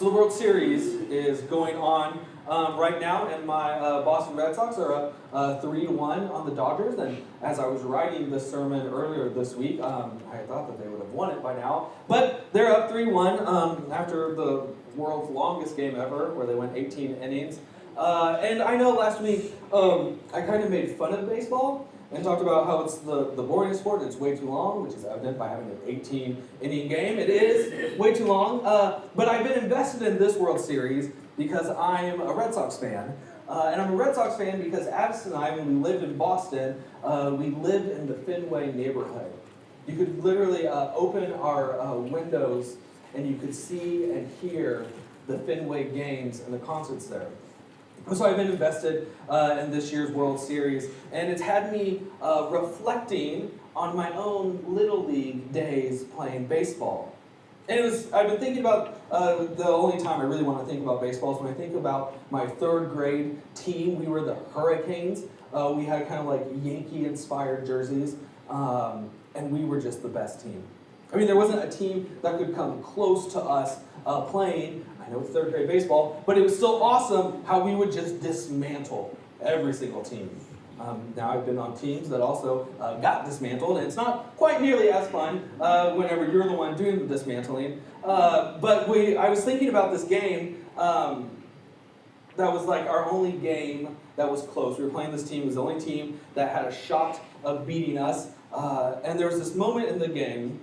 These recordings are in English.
So the World Series is going on right now, and my Boston Red Sox are up 3-1 on the Dodgers. And as I was writing this sermon earlier this week, I thought that they would have won it by now. But they're up 3-1 after the world's longest game ever, where they went 18 innings. And I know last week I kind of made fun of baseball and talked about how it's the boringest sport and it's way too long, which is evident by having an 18-inning game. It is way too long. But I've been invested in this World Series because I'm a Red Sox fan. And I'm a Red Sox fan because Addis and I, when we lived in Boston, we lived in the Fenway neighborhood. You could literally open our windows and you could see and hear the Fenway games and the concerts there. So I've been invested in this year's World Series, and it's had me reflecting on my own Little League days playing baseball. And I've been thinking about, the only time I really want to think about baseball is when I think about my third grade team. We were the Hurricanes. We had kind of like Yankee-inspired jerseys, and we were just the best team. I mean, there wasn't a team that could come close to us playing. I know it's third grade baseball, but it was still awesome how we would just dismantle every single team. Now I've been on teams that also got dismantled, and it's not quite nearly as fun whenever you're the one doing the dismantling. But I was thinking about this game that was like our only game that was close. We were playing this team. It was the only team that had a shot of beating us. And there was this moment in the game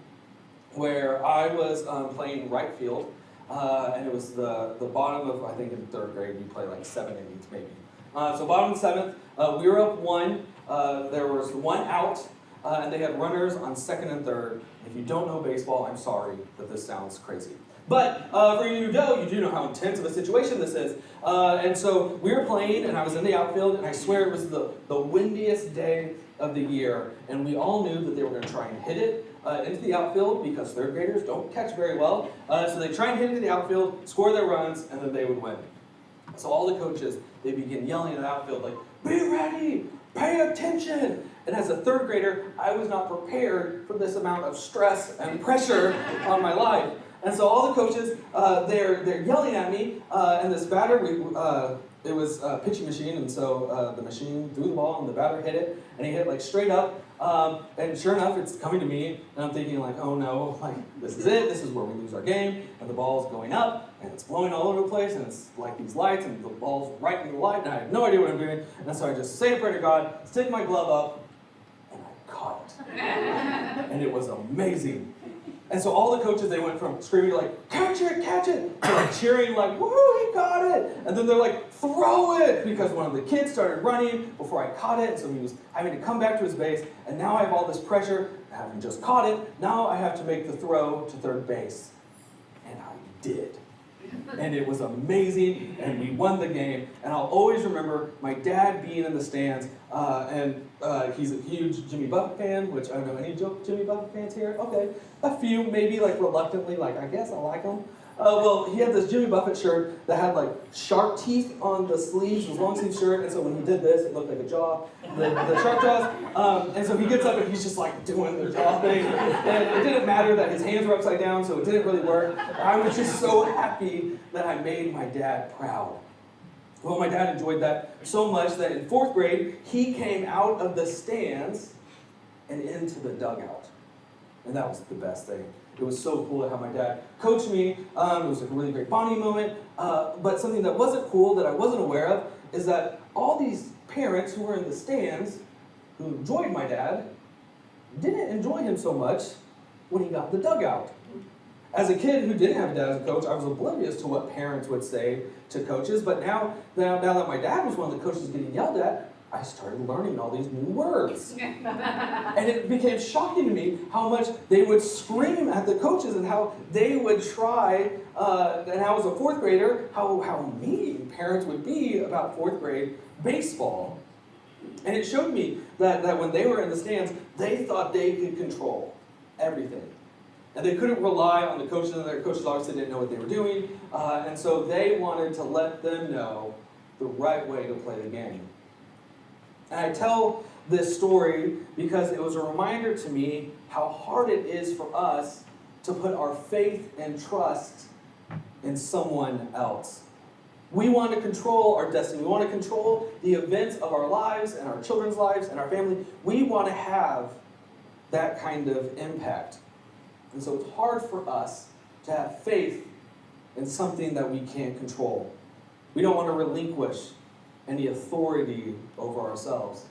where I was playing right field, and it was the bottom of, I think in third grade, we play like 7 innings maybe. So bottom of the 7th, we were up 1, there was 1 out, and they had runners on 2nd and 3rd. If you don't know baseball, I'm sorry that this sounds crazy. But for you who do, you do know how intense of a situation this is. And so we were playing, and I was in the outfield, and I swear it was the windiest day of the year, and we all knew that they were going to try and hit it into the outfield because third graders don't catch very well. So they try and hit it into the outfield, score their runs, and then they would win. So all the coaches, they begin yelling at the outfield like, "Be ready! Pay attention!" And as a third grader, I was not prepared for this amount of stress and pressure on my life. And so all the coaches, they're yelling at me, and this batter, it was a pitching machine, and so the machine threw the ball, and the batter hit it, and he hit it like straight up, and sure enough, it's coming to me, and I'm thinking like, oh no, like this is it, this is where we lose our game, and the ball's going up, and it's blowing all over the place, and it's like these lights, and the ball's right in the light, and I have no idea what I'm doing, and so I just say a prayer to God, stick my glove up, and I caught it. And it was amazing. And so all the coaches, they went from screaming like, catch it, to like cheering like, woo, he got it. And then they're like, throw it, because one of the kids started running before I caught it. So he was having to come back to his base. And now I have all this pressure, having just caught it. Now I have to make the throw to third base. And I did. And it was amazing, and we won the game. And I'll always remember my dad being in the stands, and he's a huge Jimmy Buffett fan, which I don't know any Jimmy Buffett fans here. Okay, a few, maybe like reluctantly, like I guess I like him. Well, he had this Jimmy Buffett shirt that had like shark teeth on the sleeves, it was a long sleeve shirt, and so when he did this, it looked like a jaw, the shark jaws. And so he gets up and he's just like doing the jaw thing. And it didn't matter that his hands were upside down, so it didn't really work. I was just so happy that I made my dad proud. Well, my dad enjoyed that so much that in 4th grade, he came out of the stands and into the dugout. And that was the best thing. It was so cool to have my dad coach me. It was a really great bonding moment. But something that wasn't cool, that I wasn't aware of, is that all these parents who were in the stands, who enjoyed my dad, didn't enjoy him so much when he got the dugout. As a kid who didn't have a dad as a coach, I was oblivious to what parents would say to coaches. But now that my dad was one of the coaches getting yelled at, I started learning all these new words. And it became shocking to me how much they would scream at the coaches and how they would try, and how as a 4th grader, how mean parents would be about 4th grade baseball. And it showed me that when they were in the stands, they thought they could control everything. And they couldn't rely on the coaches, and their coaches obviously didn't know what they were doing. And so they wanted to let them know the right way to play the game. And I tell this story because it was a reminder to me how hard it is for us to put our faith and trust in someone else. We want to control our destiny. We want to control the events of our lives and our children's lives and our family. We want to have that kind of impact. And so it's hard for us to have faith in something that we can't control. We don't want to relinquish any authority over ourselves.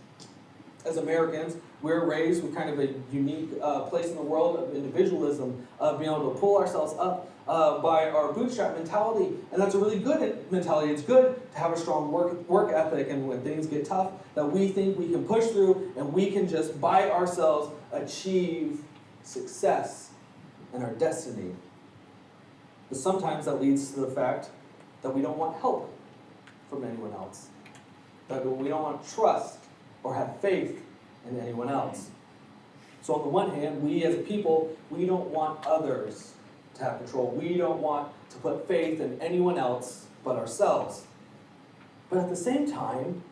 As Americans, we're raised with kind of a unique place in the world of individualism, of being able to pull ourselves up by our bootstrap mentality. And that's a really good mentality. It's good to have a strong work ethic, and when things get tough, that we think we can push through and we can just by ourselves achieve success in our destiny. But sometimes that leads to the fact that we don't want help from anyone else. That we don't want trust or have faith in anyone else. So on the one hand, we as a people, we don't want others to have control. We don't want to put faith in anyone else but ourselves. But at the same time,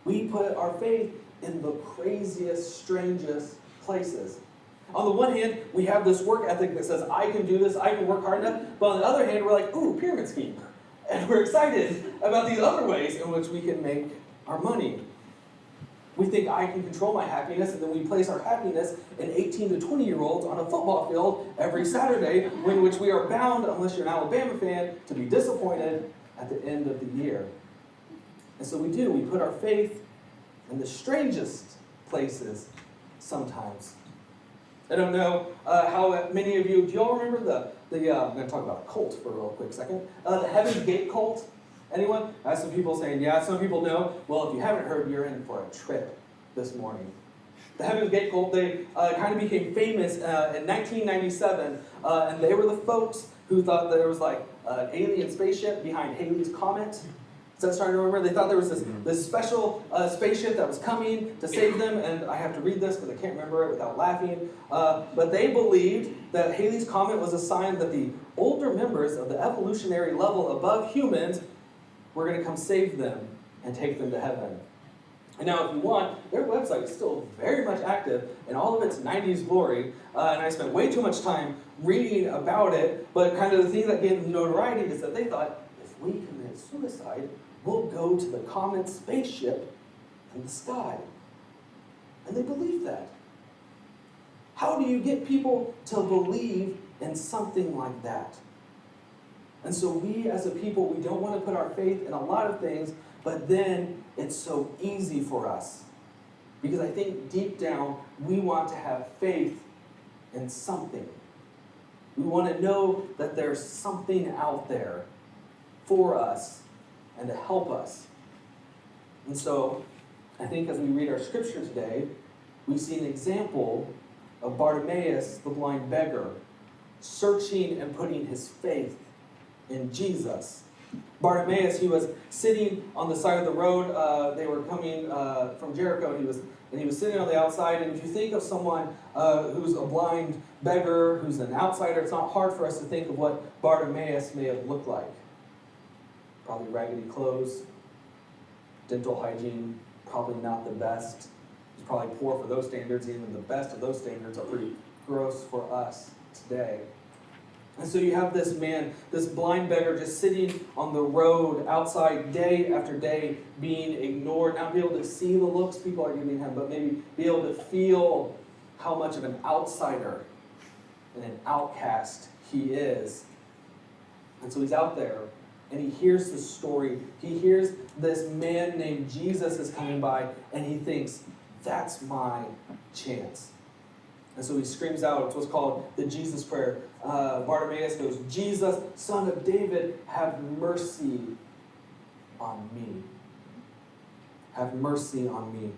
we put our faith in the craziest, strangest places. On the one hand, we have this work ethic that says, I can do this, I can work hard enough. But on the other hand, we're like, ooh, pyramid scheme. And we're excited about these other ways in which we can make our money. We think I can control my happiness, and then we place our happiness in 18 to 20-year-olds on a football field every Saturday, in which we are bound, unless you're an Alabama fan, to be disappointed at the end of the year. And so we do. We put our faith in the strangest places sometimes. I don't know how many of you, do you all remember I'm going to talk about a cult for a real quick second. The Heaven's Gate cult? Anyone? I have some people saying, yeah, some people know. Well, if you haven't heard, you're in for a trip this morning. The Heaven's Gate cult, they kind of became famous in 1997, and they were the folks who thought there was like an alien spaceship behind Halley's Comet. Is that starting to remember? They thought there was this special spaceship that was coming to save them, and I have to read this because I can't remember it without laughing. But they believed that Halley's Comet was a sign that the older members of the evolutionary level above humans were going to come save them and take them to heaven. And now, if you want, their website is still very much active in all of its 90s glory, and I spent way too much time reading about it, but kind of the thing that gave them notoriety is that they thought, if we commit suicide, we'll go to the comet spaceship in the sky. And they believed that. How do you get people to believe in something like that? And so we as a people, we don't want to put our faith in a lot of things, but then it's so easy for us. Because I think deep down, we want to have faith in something. We want to know that there's something out there for us and to help us. And so I think as we read our scripture today, we see an example of Bartimaeus, the blind beggar, searching and putting his faith in Jesus. Bartimaeus, he was sitting on the side of the road. They were coming from Jericho, and he was sitting on the outside. And if you think of someone who's a blind beggar, who's an outsider, it's not hard for us to think of what Bartimaeus may have looked like. Probably raggedy clothes, dental hygiene, probably not the best. He's probably poor for those standards. Even the best of those standards are pretty gross for us today. And so you have this man, this blind beggar, just sitting on the road outside day after day, being ignored, not be able to see the looks people are giving him, but maybe be able to feel how much of an outsider and an outcast he is. And so he's out there, and he hears this story. He hears this man named Jesus is coming by, and he thinks, that's my chance. And so he screams out, it's what's called the Jesus prayer. Bartimaeus goes, Jesus, son of David, have mercy on me. Have mercy on me.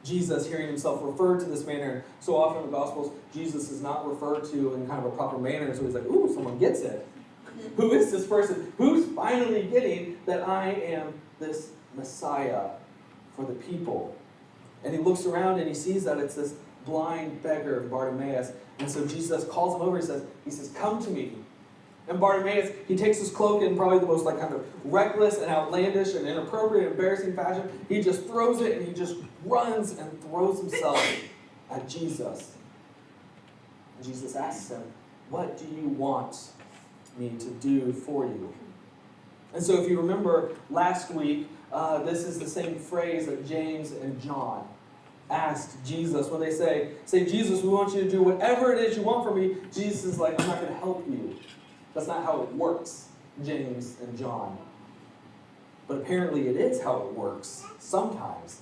Jesus, hearing himself referred to this manner, so often in the Gospels, Jesus is not referred to in kind of a proper manner, so he's like, ooh, someone gets it. Who is this person? Who's finally getting that I am this Messiah for the people? And he looks around and he sees that it's this blind beggar, Bartimaeus. And so Jesus calls him over, he says, come to me. And Bartimaeus, he takes his cloak in probably the most like kind of reckless and outlandish and inappropriate, embarrassing fashion. He just throws it and he just runs and throws himself at Jesus. And Jesus asks him, what do you want me to do for you. And so if you remember last week, this is the same phrase that James and John asked Jesus when they say, Jesus, we want you to do whatever it is you want from me. Jesus is like, I'm not going to help you. That's not how it works, James and John. But apparently it is how it works sometimes.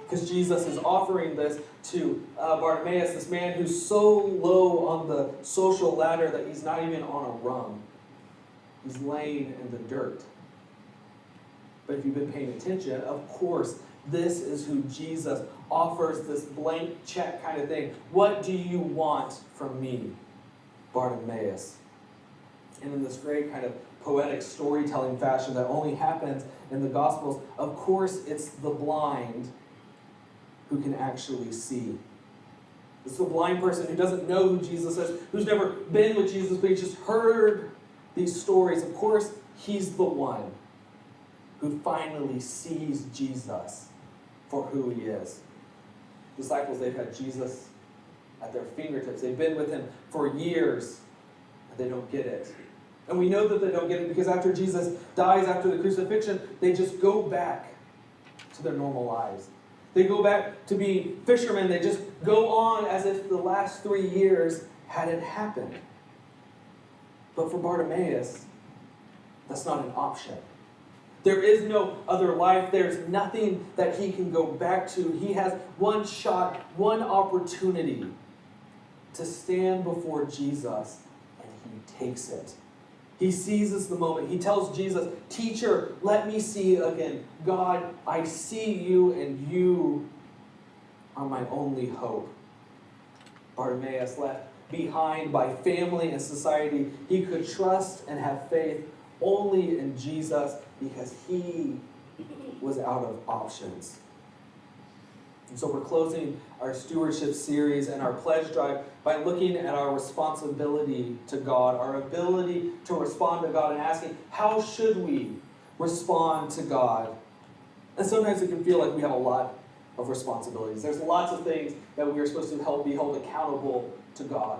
Because Jesus is offering this to Bartimaeus, this man who's so low on the social ladder that he's not even on a rung. He's laying in the dirt. But if you've been paying attention, of course, this is who Jesus offers this blank check kind of thing. What do you want from me, Bartimaeus? And in this great kind of poetic storytelling fashion that only happens in the Gospels, of course, it's the blind who can actually see. It's the blind person who doesn't know who Jesus is, who's never been with Jesus, but he's just heard these stories. Of course, he's the one who finally sees Jesus for who he is. Disciples, they've had Jesus at their fingertips. They've been with him for years, and they don't get it. And we know that they don't get it because after Jesus dies, after the crucifixion, they just go back to their normal lives. They go back to be fishermen. They just go on as if the last 3 years hadn't happened. But for Bartimaeus, that's not an option. There is no other life. There's nothing that he can go back to. He has one shot, one opportunity to stand before Jesus, and he takes it. He seizes the moment. He tells Jesus, Teacher, let me see again. God, I see you, and you are my only hope. Bartimaeus, left behind by family and society, he could trust and have faith only in Jesus because he was out of options. And so we're closing our stewardship series and our pledge drive by looking at our responsibility to God, our ability to respond to God, and asking, how should we respond to God? And sometimes it can feel like we have a lot of responsibilities. There's lots of things that we are supposed to be held accountable to God.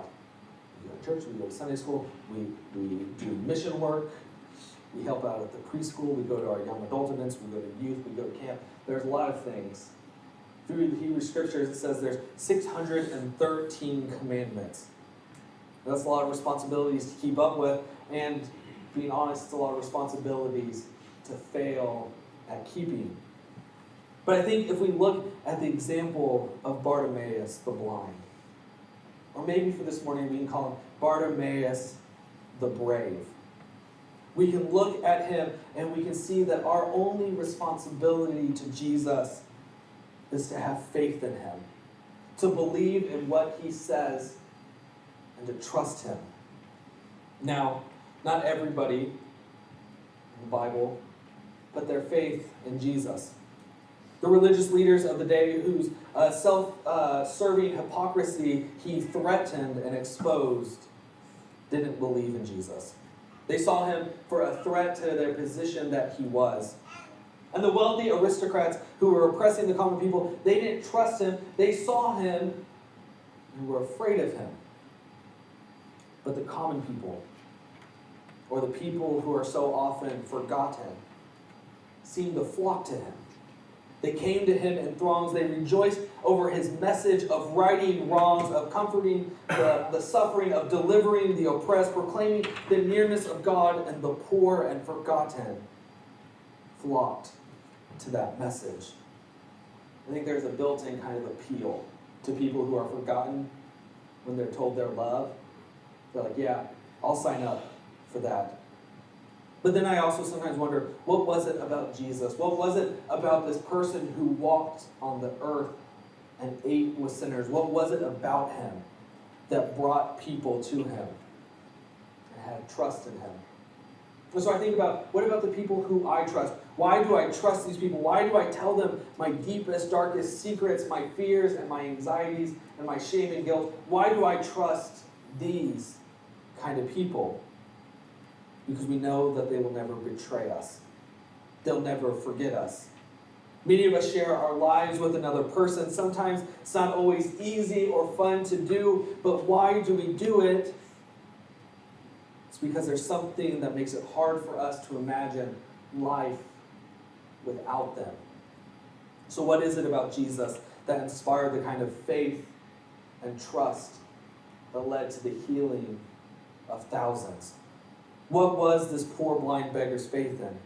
We go to church, we go to Sunday school, we do mission work, we help out at the preschool, we go to our young adult events, we go to youth, we go to camp. There's a lot of things. Through the Hebrew Scriptures, it says there's 613 commandments. That's a lot of responsibilities to keep up with, and being honest, it's a lot of responsibilities to fail at keeping. But I think if we look at the example of Bartimaeus the blind, or maybe for this morning we can call him Bartimaeus the brave. We can look at him and we can see that our only responsibility to Jesus is to have faith in him, to believe in what he says, and to trust him. Now, not everybody in the Bible put their faith in Jesus. The religious leaders of the day whose self-serving hypocrisy he threatened and exposed didn't believe in Jesus. They saw him for a threat to their position that he was. And the wealthy aristocrats who were oppressing the common people, they didn't trust him. They saw him and were afraid of him. But the common people, or the people who are so often forgotten, seemed to flock to him. They came to him in throngs. They rejoiced over his message of righting wrongs, of comforting the suffering, of delivering the oppressed, proclaiming the nearness of God, and the poor and forgotten flocked to that message. I think there's a built-in kind of appeal to people who are forgotten when they're told they're loved. They're like, yeah, I'll sign up for that. But then I also sometimes wonder, what was it about Jesus? What was it about this person who walked on the earth and ate with sinners? What was it about him that brought people to him and had trust in him? And so I think about, what about the people who I trust? Why do I trust these people? Why do I tell them my deepest, darkest secrets, my fears and my anxieties and my shame and guilt? Why do I trust these kind of people? Because we know that they will never betray us. They'll never forget us. Many of us share our lives with another person. Sometimes it's not always easy or fun to do, but why do we do it? It's It's because there's something that makes it hard for us to imagine life without them. So what is it about Jesus that inspired the kind of faith and trust that led to the healing of thousands? What was this poor blind beggar's faith in?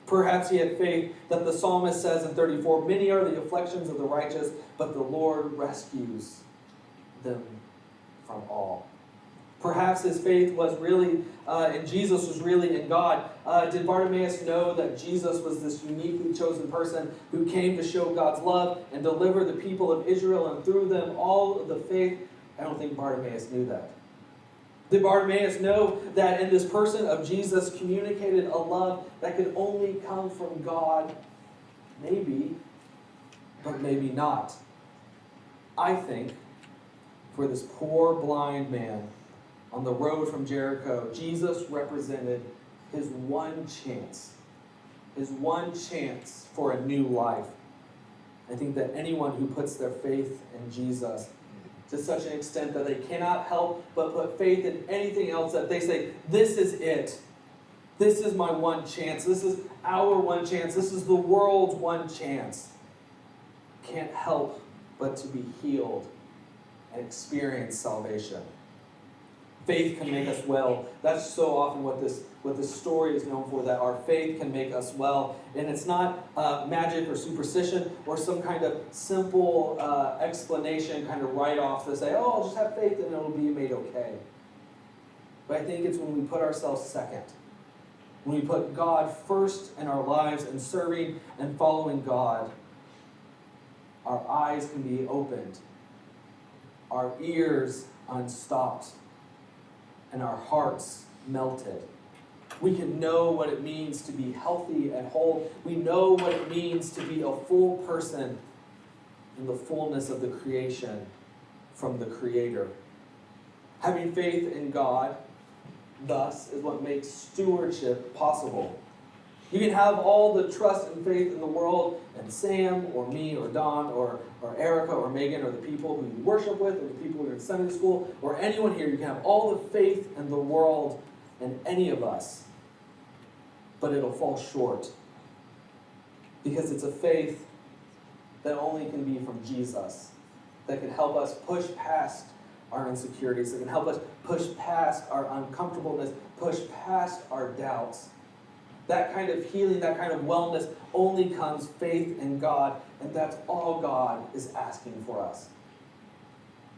Perhaps he had faith that the psalmist says in 34, many are the afflictions of the righteous, but the Lord rescues them from all. Perhaps his faith was really in Jesus, was really in God. Did Bartimaeus know that Jesus was this uniquely chosen person who came to show God's love and deliver the people of Israel and through them all of the faith? I don't think Bartimaeus knew that. Did Bartimaeus know that in this person of Jesus communicated a love that could only come from God? Maybe, but maybe not. I think for this poor blind man on the road from Jericho, Jesus represented his one chance for a new life. I think that anyone who puts their faith in Jesus to such an extent that they cannot help but put faith in anything else, that they say, this is it. This is my one chance. This is our one chance. This is the world's one chance. Can't help but to be healed and experience salvation. Faith can make us well. That's so often what this story is known for, that our faith can make us well. And it's not magic or superstition or some kind of simple explanation, kind of write-off to say, oh, I'll just have faith and it'll be made okay. But I think it's when we put ourselves second, when we put God first in our lives and serving and following God, our eyes can be opened, our ears unstopped, and our hearts melted. We can know what it means to be healthy and whole. We know what it means to be a full person in the fullness of the creation from the Creator. Having faith in God, thus, is what makes stewardship possible. You can have all the trust and faith in the world in Sam or me or Don or Erica or Megan or the people who you worship with or the people who are in Sunday school or anyone here. You can have all the faith in the world in any of us, but it'll fall short because it's a faith that only can be from Jesus, that can help us push past our insecurities, that can help us push past our uncomfortableness, push past our doubts. That kind of healing, that kind of wellness only comes faith in God, and that's all God is asking for us.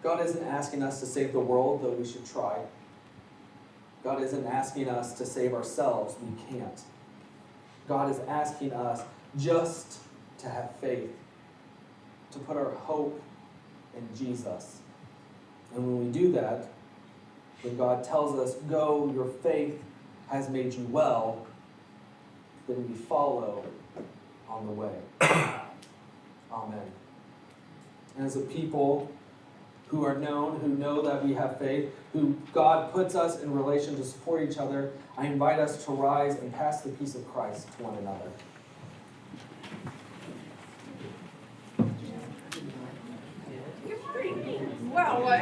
God isn't asking us to save the world, though we should try. God isn't asking us to save ourselves. We can't. God is asking us just to have faith, to put our hope in Jesus. And when we do that, when God tells us, go, your faith has made you well, then we follow on the way. Amen. And as a people who are known, who know that we have faith, who God puts us in relation to support each other, I invite us to rise and pass the peace of Christ to one another. Well, what?